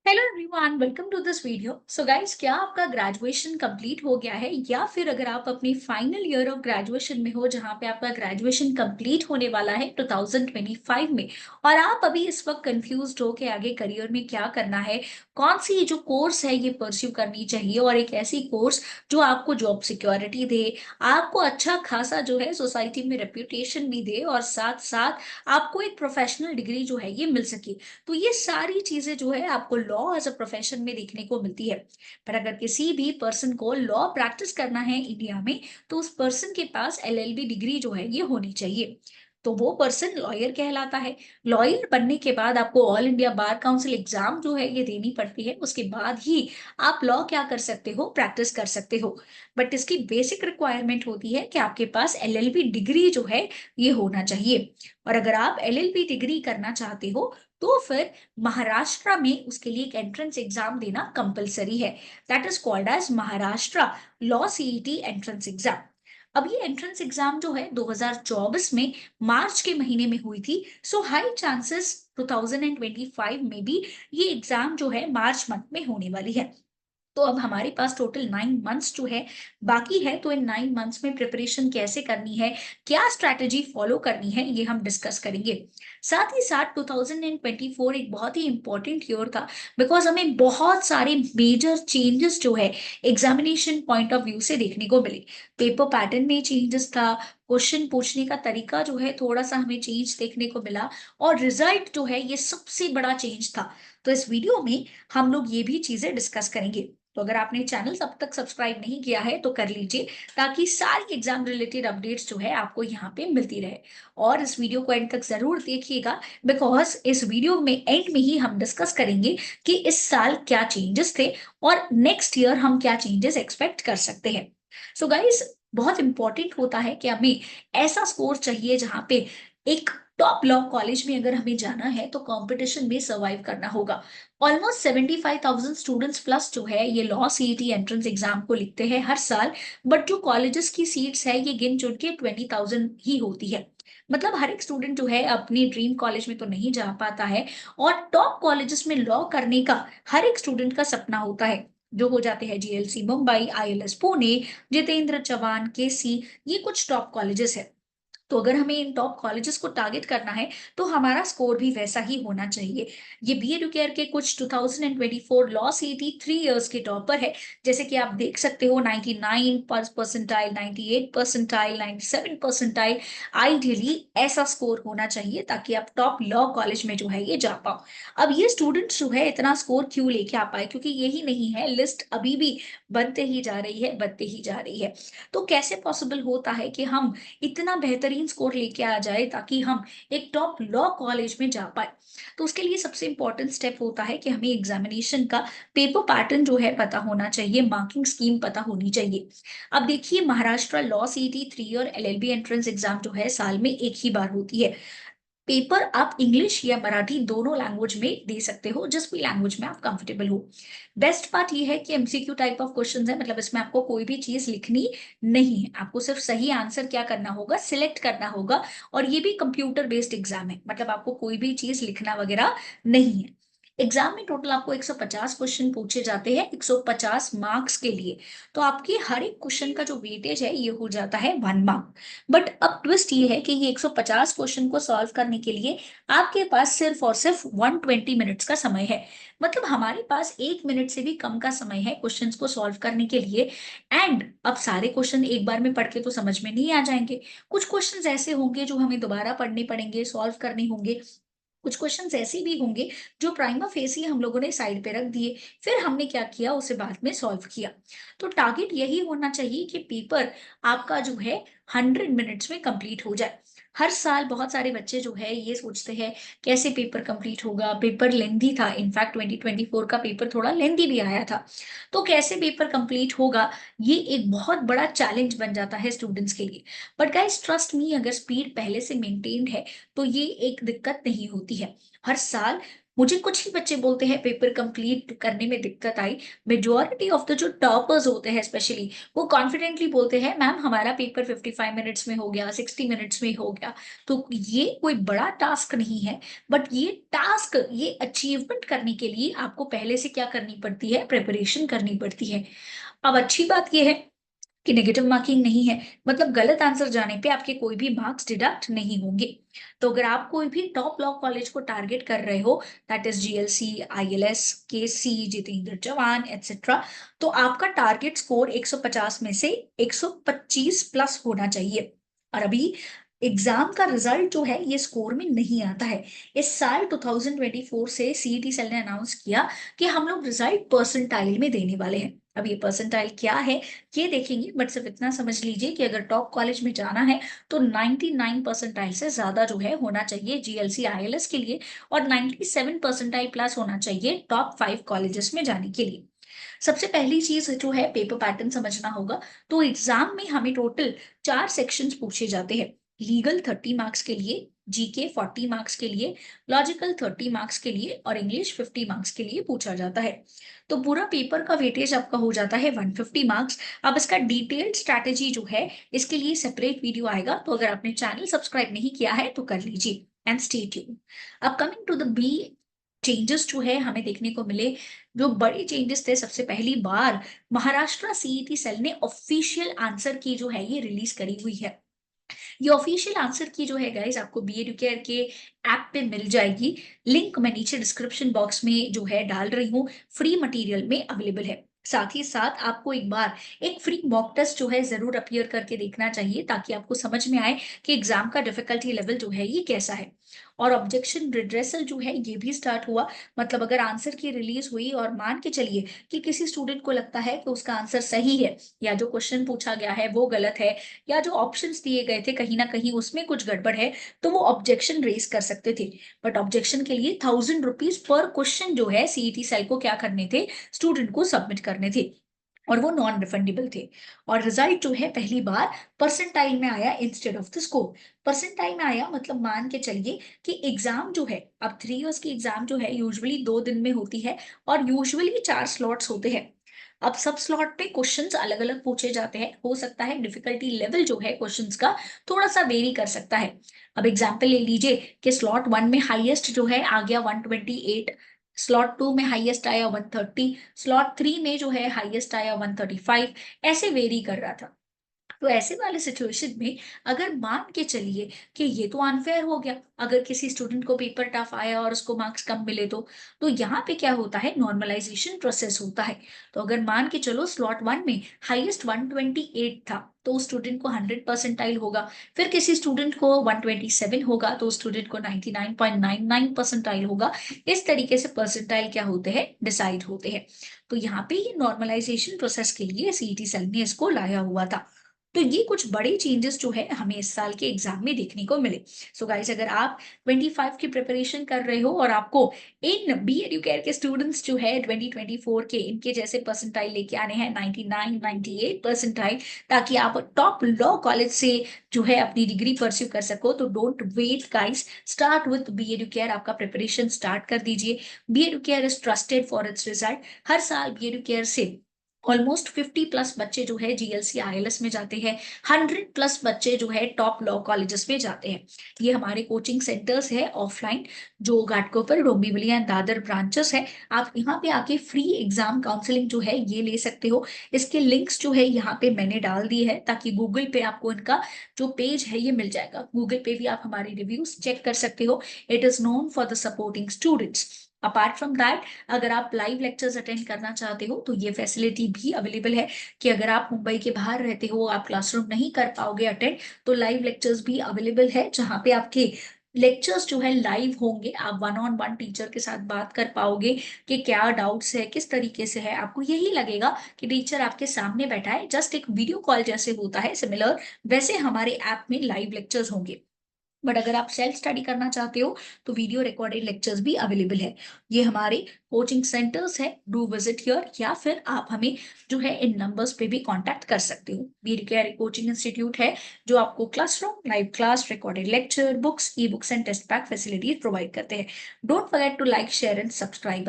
Hello everyone, welcome to this video. So guys, क्या आपका graduation complete हो गया है या फिर अगर आप अपनी फाइनल ईयर ऑफ ग्रेजुएशन में हो जहां पे आपका ग्रेजुएशन कंप्लीट होने वाला है 2025 में और आप अभी इस वक्त कंफ्यूज्ड हो कि आगे करियर में क्या करना है, कौन सी जो कोर्स है ये परस्यू करनी चाहिए और एक ऐसी कोर्स जो आपको जॉब सिक्योरिटी दे, आपको अच्छा खासा जो है सोसाइटी में रेप्यूटेशन भी दे और साथ साथ आपको एक प्रोफेशनल डिग्री जो है ये मिल सके। तो ये सारी चीजें जो है आपको लॉ एज अ प्रोफेशन में देखने को मिलती है। पर अगर किसी भी पर्सन को लॉ प्रैक्टिस करना है इंडिया में, तो उस पर्सन के पास एलएलबी डिग्री जो है ये होनी चाहिए। तो वो पर्सन लॉयर कहलाता है। लॉयर बनने के बाद आपको all India bar council exam जो है ये देनी पड़ती है। उसके बाद ही आप लॉ क्या कर सकते हो, प्रैक्टिस कर सकते हो। बट इसकी बेसिक रिक्वायरमेंट होती है कि आपके पास एलएलबी डिग्री जो है ये होना चाहिए। और अगर आप एलएलबी डिग्री करना चाहते हो तो फिर महाराष्ट्र में उसके लिए एक एंट्रेंस एग्जाम देना कंपलसरी है। That is called as Maharashtra law CET entrance exam. अब ये एंट्रेंस एग्जाम जो है 2024 में मार्च के महीने में हुई थी। सो हाई चांसेस 2025 में भी ये एग्जाम जो है मार्च मंथ में होने वाली है। तो अब हमारे पास टोटल 9 मंथ्स जो है बाकी है। तो इन 9 मंथ्स में प्रिपरेशन कैसे करनी है, क्या स्ट्रैटेजी फॉलो करनी है, ये हम डिस्कस करेंगे। साथ ही साथ 2024 एक बहुत ही इंपॉर्टेंट ईयर था, बिकॉज हमें बहुत सारे मेजर चेंजेस जो है एग्जामिनेशन पॉइंट ऑफ व्यू से देखने को मिले। पेपर पैटर्न में चेंजेस था, क्वेश्चन पूछने का तरीका जो है थोड़ा सा हमें चेंज देखने को मिला, और रिजल्ट जो है ये सबसे बड़ा चेंज था। तो इस वीडियो में हम लोग ये भी चीजें डिस्कस करेंगे। तो अगर आपने चैनल अब तक सब्सक्राइब नहीं किया है तो कर लीजिए, ताकि सारी एग्जाम रिलेटेड अपडेट्स जो है आपको यहाँ पे मिलती रहे। और इस वीडियो को एंड तक जरूर देखिएगा, बिकॉज इस वीडियो में एंड में ही हम डिस्कस करेंगे कि इस साल क्या चेंजेस थे और नेक्स्ट ईयर हम क्या चेंजेस एक्सपेक्ट कर सकते हैं। सो गाइस, बहुत इंपॉर्टेंट होता है कि हमें ऐसा स्कोर चाहिए जहां पे एक टॉप लॉ कॉलेज में अगर हमें जाना है तो कंपटीशन में सर्वाइव करना होगा। ऑलमोस्ट 75,000 स्टूडेंट्स प्लस जो है ये लॉ सीईटी एंट्रेंस एग्जाम को लिखते हैं हर साल। बट जो कॉलेजेस की सीट्स है ये गिन चुन के 20,000 ही होती है। मतलब हर एक स्टूडेंट जो है अपनी ड्रीम कॉलेज में तो नहीं जा पाता है। और टॉप कॉलेजेस में लॉ करने का हर एक स्टूडेंट का सपना होता है, जो हो जाते हैं जीएलसी मुंबई, आईएलएस पुणे, जितेंद्र चौहान, केसी। ये कुछ टॉप कॉलेजेस है। तो अगर हमें इन टॉप कॉलेजेस को टारगेट करना है तो हमारा स्कोर भी वैसा ही होना चाहिए। ये बी एडुकेयर के कुछ 2024 लॉ सीईटी 3 इयर्स के टॉपर है। जैसे कि आप देख सकते हो 99 परसेंटाइल, 98 परसेंटाइल, 97 परसेंटाइल। आइडियली ऐसा स्कोर होना चाहिए ताकि आप टॉप लॉ कॉलेज में जो है ये जा पाओ। अब ये स्टूडेंट्स जो है इतना स्कोर क्यों लेके आ पाए, क्योंकि यही नहीं है, लिस्ट अभी भी बनते ही जा रही है, बनते ही जा रही है। तो कैसे पॉसिबल होता है कि हम इतना बेहतरीन स्कोर लेके आ जाए ताकि हम एक टॉप लॉ कॉलेज में जा पाए। तो उसके लिए सबसे इंपॉर्टेंट स्टेप होता है कि हमें एग्जामिनेशन का पेपर पैटर्न जो है पता होना चाहिए, मार्किंग स्कीम पता होनी चाहिए। अब देखिए, Maharashtra law CET 3 year LLB entrance exam जो है साल में एक ही बार होती है। पेपर आप इंग्लिश या मराठी दोनों लैंग्वेज में दे सकते हो, जिस भी लैंग्वेज में आप कंफर्टेबल हो। बेस्ट पार्ट ये है कि एमसीक्यू टाइप ऑफ क्वेश्चंस है, मतलब इसमें आपको कोई भी चीज लिखनी नहीं है, आपको सिर्फ सही आंसर क्या करना होगा, सिलेक्ट करना होगा। और ये भी कंप्यूटर बेस्ड एग्जाम है, मतलब आपको कोई भी चीज लिखना वगैरह नहीं है। एग्जाम में टोटल आपको 150 क्वेश्चन पूछे जाते हैं 150 मार्क्स के लिए। तो आपके हर एक क्वेश्चन का जो वेटेज है ये हो जाता है 1 मार्क। बट अब ट्विस्ट ये है कि ये 150 क्वेश्चन को सॉल्व करने के लिए आपके पास सिर्फ और सिर्फ 120 मिनट्स का समय है। मतलब हमारे पास 1 मिनट से भी कम का समय है क्वेश्चंस को सॉल्व करने के लिए। एंड अब सारे क्वेश्चन एक बार में पढ़ के तो समझ में नहीं आ जाएंगे। कुछ क्वेश्चंस ऐसे होंगे जो हमें दोबारा पढ़ने पड़ेंगे, सॉल्व करने होंगे। कुछ क्वेश्चंस ऐसे भी होंगे जो प्राइमा फेसी हम लोगों ने साइड पे रख दिए, फिर हमने क्या किया, उसे बाद में सॉल्व किया। तो टारगेट यही होना चाहिए कि पेपर आपका जो है 100 मिनट्स में कंप्लीट हो जाए। हर साल बहुत सारे बच्चे जो है ये सोचते हैं कैसे पेपर कंप्लीट होगा, पेपर लेंदी था, इनफैक्ट 2024 का पेपर थोड़ा लेंदी भी आया था। तो कैसे पेपर कंप्लीट होगा, ये एक बहुत बड़ा चैलेंज बन जाता है स्टूडेंट्स के लिए। बट गाइस, ट्रस्ट मी, अगर स्पीड पहले से मेंटेन्ड है तो ये एक दिक्कत नहीं होती है। हर साल मुझे कुछ ही बच्चे बोलते हैं पेपर कंप्लीट करने में दिक्कत आई। मेजोरिटी ऑफ द जो टॉपर्स होते हैं स्पेशली, वो कॉन्फिडेंटली बोलते हैं मैम हमारा पेपर 55 मिनट्स में हो गया, 60 मिनट्स में हो गया। तो ये कोई बड़ा टास्क नहीं है, बट ये टास्क, ये अचीवमेंट करने के लिए आपको पहले से क्या करनी पड़ती है, प्रिपरेशन करनी पड़ती है। अब अच्छी बात यह है कि नेगेटिव मार्किंग नहीं है, मतलब गलत आंसर जाने पे आपके कोई भी मार्क्स डिडक्ट नहीं होंगे। तो अगर आप कोई भी टॉप लॉ कॉलेज को टारगेट कर रहे हो, दैट इज जीएलसी, आईएलएस, केसी, जितेंद्र जवान एटसेट्रा, तो आपका टारगेट स्कोर 150 में से 125 प्लस होना चाहिए। और अभी एग्जाम का रिजल्ट जो है ये स्कोर में नहीं आता है। इस साल 2024 से सीईटी सेल ने अनाउंस किया कि हम लोग रिजल्ट परसेंटाइल में देने वाले हैं। अब ये परसेंटाइल क्या है ये देखेंगे, बट सिर्फ इतना समझ लीजिए कि अगर टॉप कॉलेज में जाना है तो 99 परसेंटाइल से ज्यादा जो है होना चाहिए जीएलसी आईएलएस के लिए, और 97 परसेंटाइल प्लस होना चाहिए टॉप 5 कॉलेजेस में जाने के लिए। सबसे पहली चीज जो है पेपर पैटर्न समझना होगा। तो एग्जाम में हमें टोटल 4 सेक्शंस पूछे जाते हैं। लीगल 30 मार्क्स के लिए, जीके 40 मार्क्स के लिए, लॉजिकल 30 मार्क्स के लिए और इंग्लिश 50 मार्क्स के लिए पूछा जाता है। तो पूरा पेपर का वेटेज आपका हो जाता है 150 मार्क्स। अब इसका डिटेल्ड स्ट्रैटेजी जो है इसके लिए सेपरेट वीडियो आएगा, तो अगर आपने चैनल सब्सक्राइब नहीं किया है तो कर लीजिए एंड स्टे ट्यून। अब coming to the B changes जो है हमें देखने को मिले, जो बड़े चेंजेस थे, सबसे पहली बार महाराष्ट्र सीईटी सेल ने ऑफिशियल आंसर की जो है ये रिलीज करी हुई है। ये ऑफिशियल आंसर की जो है गाइस आपको बी एडुकेयर के ऐप पे मिल जाएगी। लिंक मैं नीचे डिस्क्रिप्शन बॉक्स में जो है डाल रही हूँ, फ्री मटेरियल में अवेलेबल है। साथ ही साथ आपको एक बार एक फ्री मॉक टेस्ट जो है जरूर अपीयर करके देखना चाहिए, ताकि आपको समझ में आए कि एग्जाम का डिफिकल्टी लेवल जो है ये कैसा है। और ऑब्जेक्शन रिड्रेसल जो है ये भी स्टार्ट हुआ। मतलब अगर आंसर की रिलीज हुई और मान के चलिए कि किसी स्टूडेंट को लगता है कि उसका आंसर सही है, या जो क्वेश्चन पूछा गया है वो गलत है, या जो ऑप्शंस दिए गए थे कहीं ना कहीं उसमें कुछ गड़बड़ है, तो वो ऑब्जेक्शन रेज कर सकते थे। बट ऑब्जेक्शन के लिए 1000 रुपीज पर क्वेश्चन जो है सीईटी सेल को क्या करने थे, स्टूडेंट को सबमिट करने थे, और वो नॉन रिफंडेबल थे। और रिजल्ट जो है पहली बार परसेंटाइल में आया instead of the score. Percentile में आया मतलब मान के चलिए कि एग्जाम जो है, अब 3 इयर्स की एग्जाम जो है यूजुअली 2 दिन में होती है, और यूजुअली 4 स्लॉट्स होते हैं। अब सब स्लॉट पे क्वेश्चंस अलग अलग पूछे जाते हैं, हो सकता है डिफिकल्टी लेवल जो है क्वेश्चंस का थोड़ा सा वेरी कर सकता है। अब एग्जाम्पल ले लीजिए कि स्लॉट 1 में हाईएस्ट जो है आ गया 128, स्लॉट 2 में हाईएस्ट आया 130, स्लॉट 3 में जो है हाईएस्ट आया 135, ऐसे वेरी कर रहा था। तो ऐसे वाले सिचुएशन में अगर मान के चलिए कि ये तो अनफेयर हो गया, अगर किसी स्टूडेंट को पेपर टफ आया और उसको मार्क्स कम मिले तो यहाँ पे क्या होता है, नॉर्मलाइजेशन प्रोसेस होता है। तो अगर मान के चलो स्लॉट 1 में हाईएस्ट 128 था, तो स्टूडेंट को 100 परसेंटाइल होगा। फिर किसी स्टूडेंट को 127 होगा तो स्टूडेंट को 99.99 परसेंटाइल होगा। इस तरीके से परसेंटाइल क्या होते हैं, डिसाइड होते हैं। तो यहाँ पे ये नॉर्मलाइजेशन प्रोसेस के लिए सीईटी सेल ने इसको लाया हुआ था। तो ये कुछ बड़े चेंजेस जो है हमें इस साल के एग्जाम में देखने को मिले। सो गाइस, अगर आप 25 की प्रिपरेशन कर रहे हो और आपको इन बी एडुकेयर के स्टूडेंट्स जो है 2024 के इनके जैसे परसेंटाइल लेके आने हैं 99 98 परसेंटाइल, ताकि आप टॉप लॉ कॉलेज से जो है अपनी डिग्री परस्यू कर सको, तो don't wait guys, start with B Educare. आपका प्रिपरेशन स्टार्ट कर दीजिए। B Educare is trusted for its result. हर साल बी एडुकेयर से ऑलमोस्ट 50 प्लस बच्चे जो है जीएलसी आईएलएस में जाते हैं। 100 प्लस बच्चे जो है टॉप लॉ कॉलेजेस में जाते हैं। ये हमारे कोचिंग सेंटर्स है ऑफलाइन, जो घाटकोपर, डोंबिवली एंड दादर ब्रांचेस है। आप यहाँ पे आके फ्री एग्जाम काउंसलिंग जो है ये ले सकते हो। इसके लिंक्स जो है यहाँ पे मैंने डाल दी है, ताकि गूगल पे आपको इनका जो पेज है ये मिल जाएगा। गूगल पे भी आप हमारे रिव्यूज चेक कर सकते हो। It is known for the supporting students. Apart from that, अगर आप लाइव लेक्चर्स अटेंड करना चाहते हो तो ये फैसिलिटी भी अवेलेबल है, कि अगर आप मुंबई के बाहर रहते हो, आप क्लासरूम नहीं कर पाओगे अटेंड, तो लाइव लेक्चर्स भी अवेलेबल है, जहाँ पे आपके लेक्चर्स जो है लाइव होंगे। आप वन ऑन वन टीचर के साथ बात कर पाओगे कि क्या डाउट्स है, किस तरीके से है। आपको यही लगेगा कि टीचर आपके सामने बैठा है, जस्ट एक वीडियो कॉल जैसे होता है सिमिलर, वैसे हमारे ऐप में लाइव लेक्चर्स होंगे। बट अगर आप सेल्फ स्टडी करना चाहते हो तो वीडियो रिकॉर्डेड लेक्चर्स भी अवेलेबल है। ये हमारे कोचिंग सेंटर्स है, डू विजिट हियर, या फिर आप हमें जो है इन नंबर्स पे भी कांटेक्ट कर सकते हो। बी केयर कोचिंग इंस्टीट्यूट है जो आपको classroom, live class, recorded lecture, books, ebooks and test pack facilities provide करते हैं। Don't forget to like, share and subscribe.